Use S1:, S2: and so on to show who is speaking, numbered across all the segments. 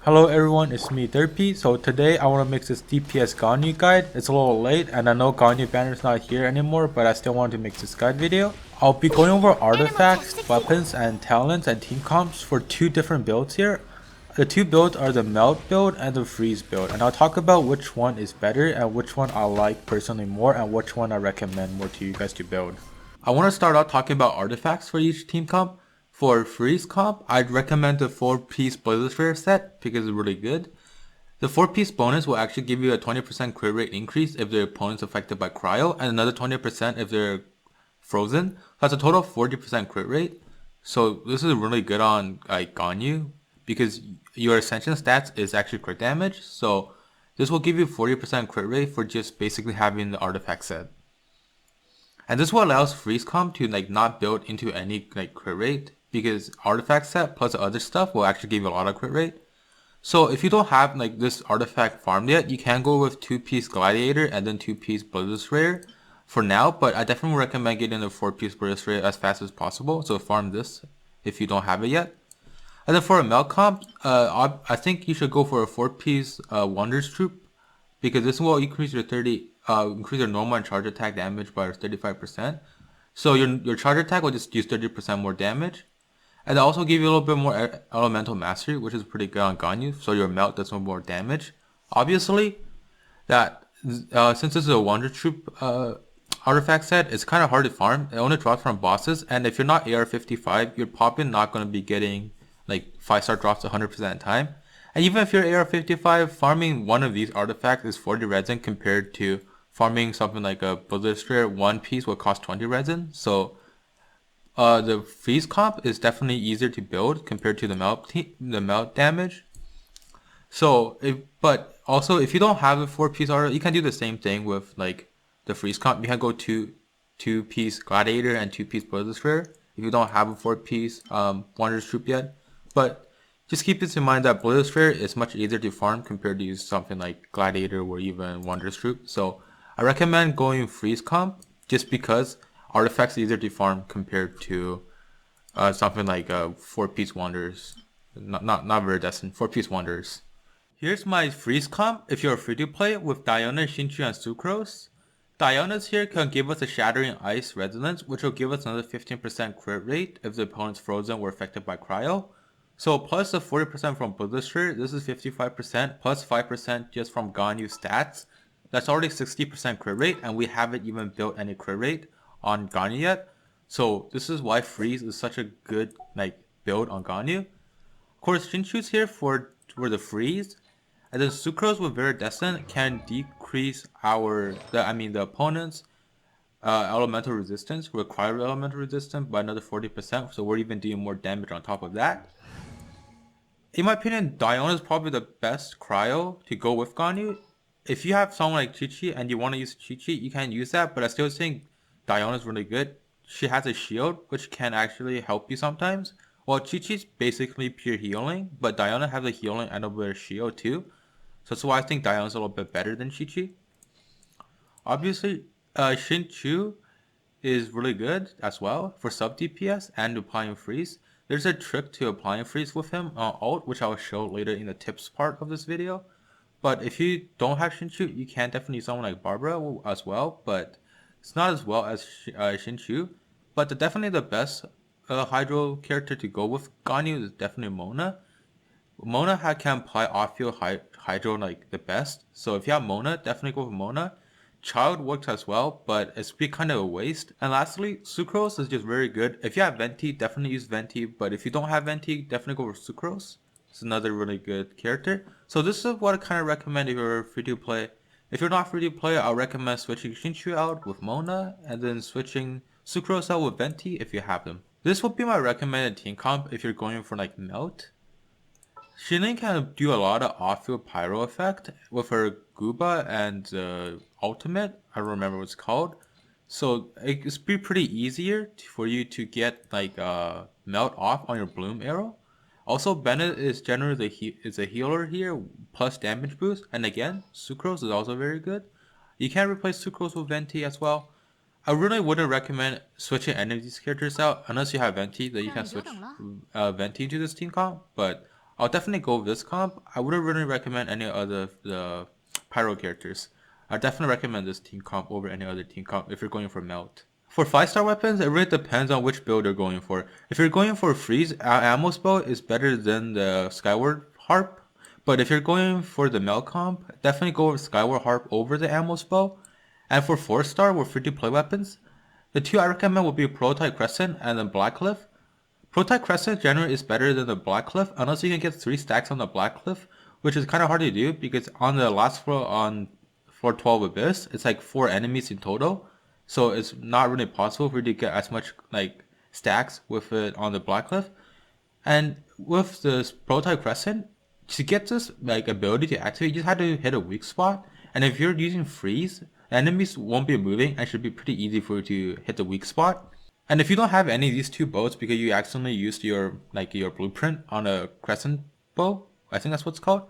S1: Hello everyone, it's me Derpy. So today I want to make this DPS Ganyu guide. It's a little late and I know Ganyu banner's not here anymore, but I still want to make this guide video. I'll be going over artifacts, weapons, and talents and team comps for two different builds here. The two builds are the melt build and the freeze build, and I'll talk about which one is better and which one I like personally more and which one I recommend more to you guys to build. I want to start out talking about artifacts for each team comp. For freeze comp, I'd recommend the 4-piece Blizzard set because it's really good. The 4-piece bonus will actually give you a 20% crit rate increase if the opponent's affected by cryo, and another 20% if they're frozen. That's a total of 40% crit rate. So this is really good on like Ganyu because your ascension stats is actually crit damage. So this will give you 40% crit rate for just basically having the artifact set. And this will allows freeze comp to like not build into any like crit rate because artifact set plus other stuff will actually give you a lot of crit rate. So if you don't have like this artifact farmed yet, you can go with 2-piece gladiator and then 2-piece blizzard rare for now, but I definitely recommend getting the 4-piece blizzard rare as fast as possible. So farm this if you don't have it yet. And then for a melt comp, I think you should go for a 4-piece wonders troop because this will increase your increase your normal and charge attack damage by 35%. So your charge attack will just use 30% more damage. And they also give you a little bit more elemental mastery, which is pretty good on Ganyu, so your melt does more damage. Obviously, that since this is a Wonder Troop artifact set, it's kind of hard to farm. It only drops from bosses, and if you're not AR-55, you're probably not going to be getting like 5-star drops 100% of the time. And even if you're AR-55, farming one of these artifacts is 40 resin compared to farming something like a Blizzard 1 piece would cost 20 resin. So the freeze comp is definitely easier to build compared to the melt damage. So, but also if you don't have a 4-piece armor, you can do the same thing with like the freeze comp. You can go 2-piece gladiator and 2-piece blizzard sphere if you don't have a 4-piece wonders troop yet. But just keep this in mind that blizzard sphere is much easier to farm compared to something like gladiator or even wonders troop. So I recommend going freeze comp just because artifacts are easier to farm compared to something like 4-piece wonders. Not very destined. 4-piece wonders. Here's my freeze comp if you're free to play with Diana, Xingqiu, and Sucrose. Diana's here can give us a Shattering Ice Resonance, which will give us another 15% crit rate if the opponent's frozen or affected by cryo. So plus the 40% from Blizzard, this is 55%, plus 5% just from Ganyu stats. That's already 60% crit rate, and we haven't even built any crit rate on Ganyu yet. So this is why freeze is such a good like build on Ganyu. Of course, Xingqiu's here for the freeze, and then Sucrose with Viridescent can decrease the opponent's elemental resistance, required elemental resistance by another 40%. So we're even doing more damage on top of that. In my opinion, Diona is probably the best cryo to go with Ganyu. If you have someone like Chi-Chi and you want to use Chi-Chi, you can use that, but I still think Diona is really good. She has a shield, which can actually help you sometimes. Well, Chi-Chi's basically pure healing, but Diona has a healing and a shield too. So that's why I think Diana's a little bit better than Chi-Chi. Obviously, Xingqiu is really good as well for sub DPS and applying freeze. There's a trick to applying freeze with him on ult, which I will show later in the tips part of this video. But if you don't have Xingqiu, you can definitely use someone like Barbara as well, but it's not as well as Xingqiu. But definitely the best Hydro character to go with Ganyu is definitely Mona. Mona can apply off-field Hydro like the best, so if you have Mona, definitely go with Mona. Child works as well, but it's kind of a waste. And lastly, Sucrose is just very good. If you have Venti, definitely use Venti, but if you don't have Venti, definitely go with Sucrose. It's another really good character. So this is what I kind of recommend if you're free to play. If you're not free to play, I'll recommend switching Xingqiu out with Mona, and then switching Sucrose out with Venti if you have them. This would be my recommended team comp if you're going for like Melt. Shilin can do a lot of off-field pyro effect with her Guba and ultimate. I don't remember what it's called. So it's pretty easier for you to get like melt off on your bloom arrow. Also, Bennett is generally is a healer here plus damage boost, and again, Sucrose is also very good. You can replace Sucrose with Venti as well. I really wouldn't recommend switching any of these characters out unless you have Venti, that you can switch Venti to this team comp. But I'll definitely go with this comp. I wouldn't really recommend any other the pyro characters. I definitely recommend this team comp over any other team comp if you're going for melt. For 5-star weapons, it really depends on which build you're going for. If you're going for freeze, Ammo's bow is better than the Skyward Harp. But if you're going for the melt comp, definitely go with Skyward Harp over the Ammo's bow. And for 4-star with free to play weapons, the two I recommend would be Prototype Crescent and then Blackcliff. Prototype Crescent generally is better than the Blackcliff unless you can get 3 stacks on the Blackcliff, which is kind of hard to do because on the last floor on floor 12 Abyss, it's like 4 enemies in total. So it's not really possible for you to get as much like stacks with it on the Blackcliff. And with this Prototype Crescent, to get this like ability to activate, you just have to hit a weak spot. And if you're using freeze, enemies won't be moving and should be pretty easy for you to hit the weak spot. And if you don't have any of these two bows because you accidentally used your blueprint on a crescent bow, I think that's what it's called.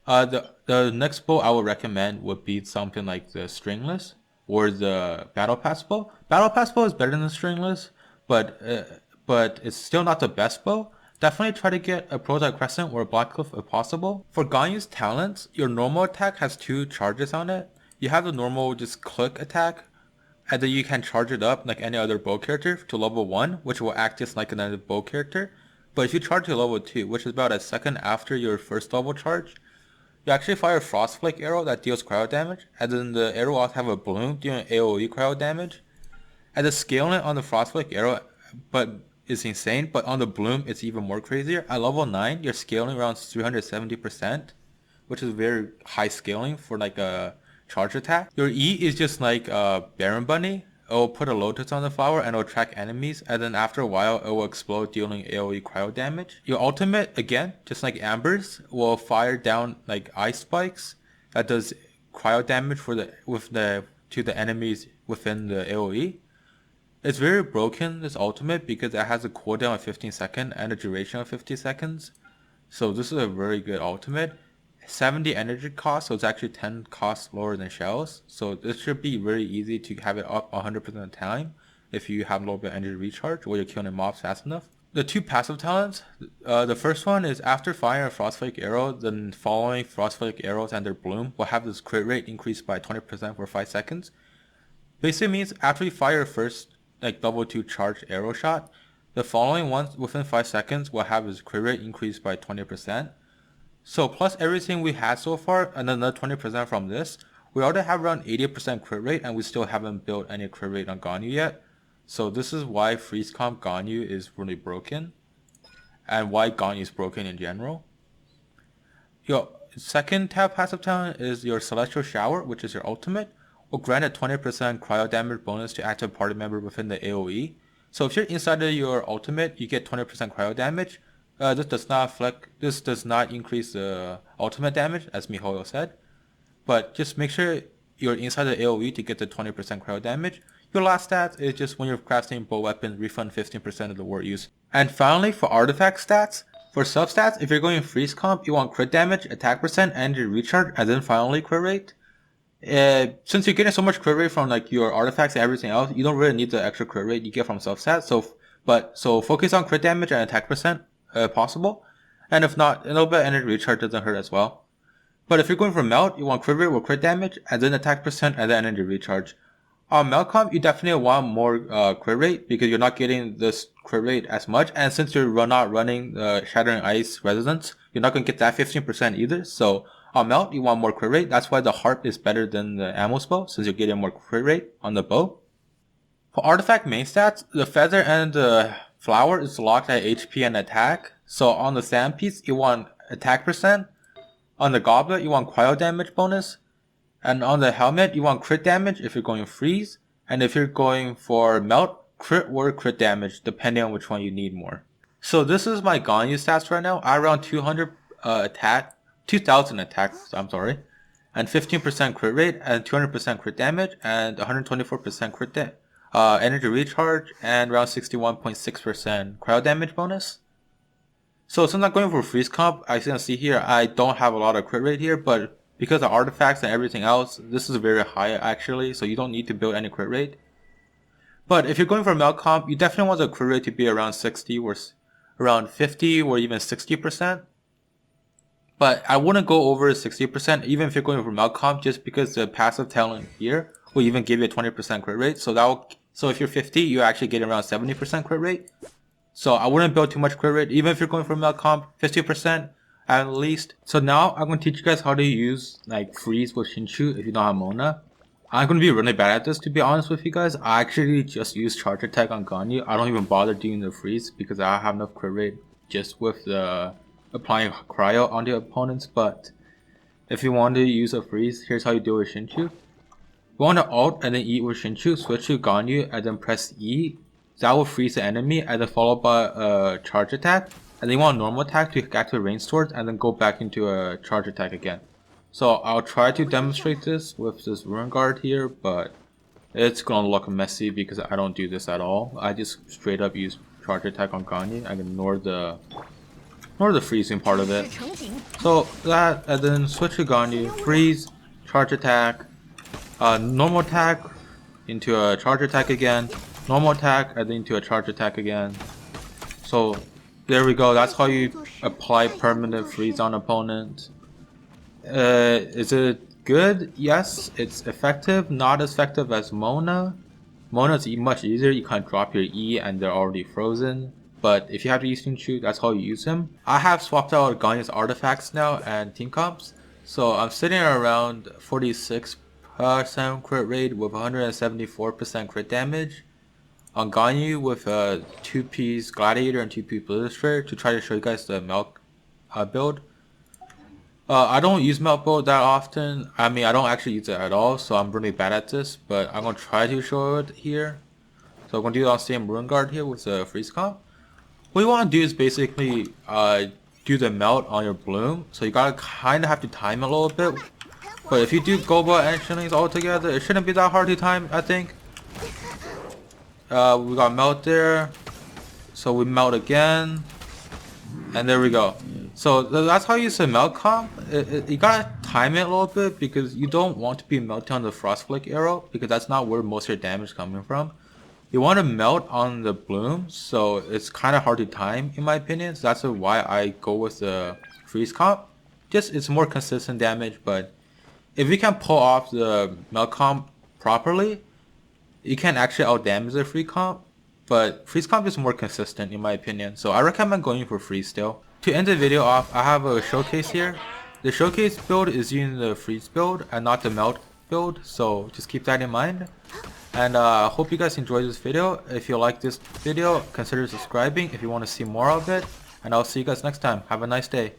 S1: The next bow I would recommend would be something like the stringless or the battle pass bow. Battle pass bow is better than the stringless, but it's still not the best bow. Definitely try to get a Prototype Crescent or a Blackcliff if possible. For Ganyu's talents, your normal attack has 2 charges on it. You have the normal just click attack, and then you can charge it up like any other bow character to level 1, which will act just like another bow character. But if you charge to level 2, which is about a second after your first level charge, you actually fire a Frostflake arrow that deals cryo damage, and then the arrow also have a bloom dealing AoE cryo damage. And the scaling on the Frostflake arrow is insane, but on the bloom it's even more crazier. At level 9, you're scaling around 370%, which is very high scaling for like a charge attack. Your E is just like Baron Bunny. It will put a lotus on the flower and it will track enemies, and then after a while it will explode dealing AoE cryo damage. Your ultimate, again, just like Amber's, will fire down like ice spikes that does cryo damage to the enemies within the AoE. It's very broken, this ultimate, because it has a cooldown of 15 seconds and a duration of 50 seconds. So this is a very good ultimate. 70 energy cost, so it's actually 10 costs lower than shells. So this should be very easy to have it up 100% of the time if you have a little bit of energy recharge or you're killing mobs fast enough. The 2 passive talents, the first one is after firing a Frostflake arrow, the following Frostflake arrows and their bloom will have this crit rate increased by 20% for 5 seconds. Basically means after you fire your first like level 2 charged arrow shot, the following ones within 5 seconds will have its crit rate increased by 20%. So plus everything we had so far and another 20% from this, we already have around 80% crit rate and we still haven't built any crit rate on Ganyu yet. So this is why freeze comp Ganyu is really broken and why Ganyu is broken in general. Your second tab passive talent is your Celestial Shower, which is your ultimate. Will grant a 20% cryo damage bonus to active party member within the AoE. So if you're inside of your ultimate, you get 20% cryo damage. This does not increase the ultimate damage, as Mihoyo said. But just make sure you're inside the AoE to get the 20% cryo damage. Your last stat is just when you're crafting bow weapons, refund 15% of the word use. And finally, for artifact stats, for substats, if you're going freeze comp, you want crit damage, attack percent, energy recharge, and then finally crit rate. Since you're getting so much crit rate from like your artifacts and everything else, you don't really need the extra crit rate you get from substats. So focus on crit damage and attack percent possible, and if not, a little bit of energy recharge doesn't hurt as well. But if you're going for melt, you want crit rate or crit damage, and then attack percent, and then energy recharge. On melt comp, you definitely want more crit rate because you're not getting this crit rate as much, and since you're not running Shattering Ice Resistance, you're not going to get that 15% either. So on melt, you want more crit rate. That's why the harp is better than the ammo's bow, since you're getting more crit rate on the bow. For artifact main stats, the feather and the flower is locked at HP and attack. So on the sand piece, you want attack percent. On the goblet, you want cryo damage bonus. And on the helmet, you want crit damage if you're going freeze. And if you're going for melt, crit or crit damage, depending on which one you need more. So this is my Ganyu stats right now. I around 200 attack. 2000 attacks, I'm sorry, and 15% crit rate, and 200% crit damage, and 124% crit energy recharge, and around 61.6% cryo damage bonus. So since I'm going for freeze comp, as you can see here, I don't have a lot of crit rate here, but because of artifacts and everything else, this is very high actually, so you don't need to build any crit rate. But if you're going for melt comp, you definitely want the crit rate to be around 60 or around 50 or even 60%. but I wouldn't go over 60% even if you're going for melt comp, just because the passive talent here will even give you a 20% crit rate. So if you're 50, you actually get around 70% crit rate. So I wouldn't build too much crit rate, even if you're going for melt comp, 50% at least. So now I'm going to teach you guys how to use like freeze with Xingqiu if you don't have Mona. I'm going to be really bad at this, to be honest with you guys. I actually just use charge attack on Ganyu. I don't even bother doing the freeze because I have enough crit rate just with the applying cryo on the opponents. But if you want to use a freeze, here's how you do it with Xingqiu. You want to alt and then E with Xingqiu, switch to Ganyu and then press E. That will freeze the enemy and then followed by a charge attack. And then you want a normal attack to activate range swords and then go back into a charge attack again. So I'll try to demonstrate this with this Ruin Guard here, but it's gonna look messy because I don't do this at all. I just straight up use charge attack on Ganyu and ignore the freezing part of it. So that, and then switch to Ganyu, freeze, charge attack, normal attack into a charge attack again, normal attack and then into a charge attack again. So there we go. That's how you apply permanent freeze on opponent. Is it good? Yes, it's effective. Not as effective as Mona. Mona is much easier. You can't drop your E and they're already frozen. But if you have to use Xingqiu, that's how you use him. I have swapped out Ganyu's artifacts now and team comps. So I'm sitting around 46% crit rate with 174% crit damage on Ganyu with a 2-piece Gladiator and 2-piece Blizzard to try to show you guys the melt build. I don't use melt build that often. I mean, I don't actually use it at all, so I'm really bad at this, but I'm going to try to show it here. So I'm going to do it on same Ruin Guard here with the freeze comp. What you want to do is basically do the melt on your bloom, so you gotta kind of have to time it a little bit. But if you do Goba and Shinlings all together, it shouldn't be that hard to time, I think. We got melt there, so we melt again, and there we go. So that's how you use the melt comp. You gotta time it a little bit because you don't want to be melting on the frost flick arrow because that's not where most of your damage is coming from. You want to melt on the bloom, so it's kind of hard to time in my opinion. So that's why I go with the freeze comp. Just it's more consistent damage, but if you can pull off the melt comp properly, you can actually out damage the free comp. But freeze comp is more consistent in my opinion, so I recommend going for freeze still. To end the video off, I have a showcase here. The showcase build is using the freeze build and not the melt build, so just keep that in mind. And I hope you guys enjoyed this video. If you like this video, consider subscribing if you want to see more of it. And I'll see you guys next time. Have a nice day.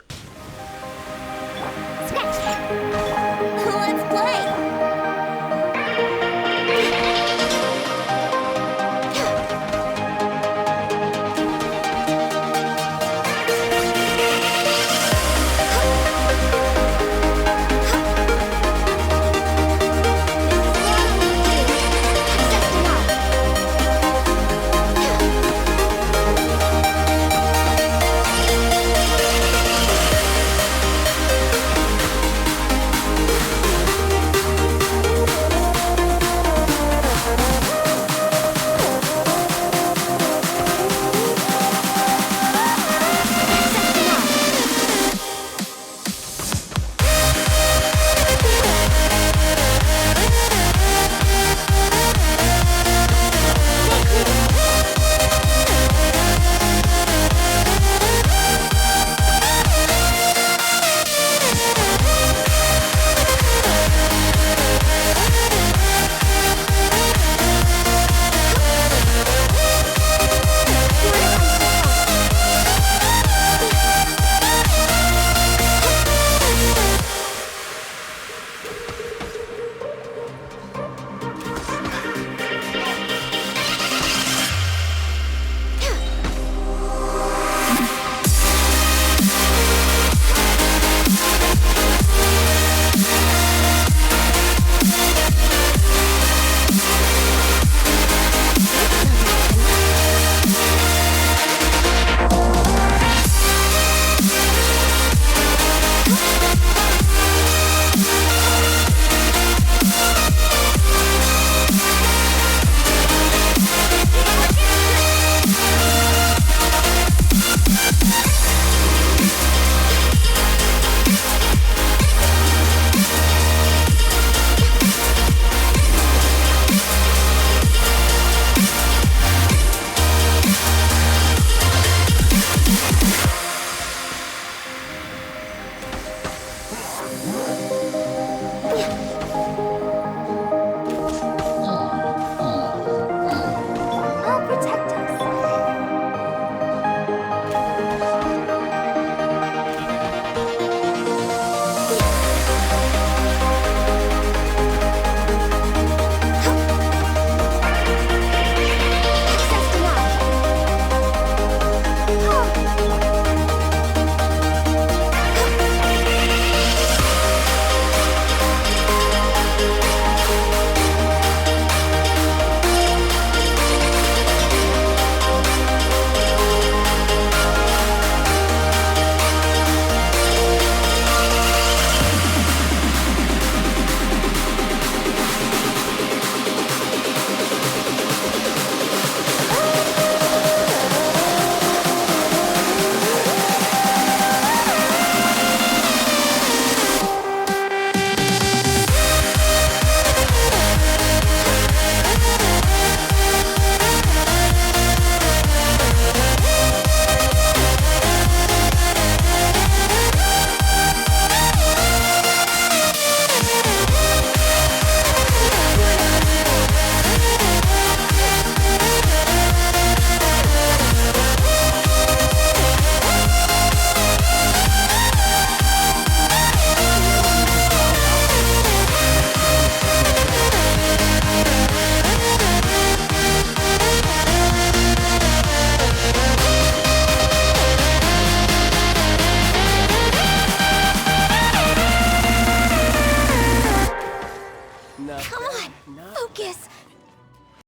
S2: Come on, focus.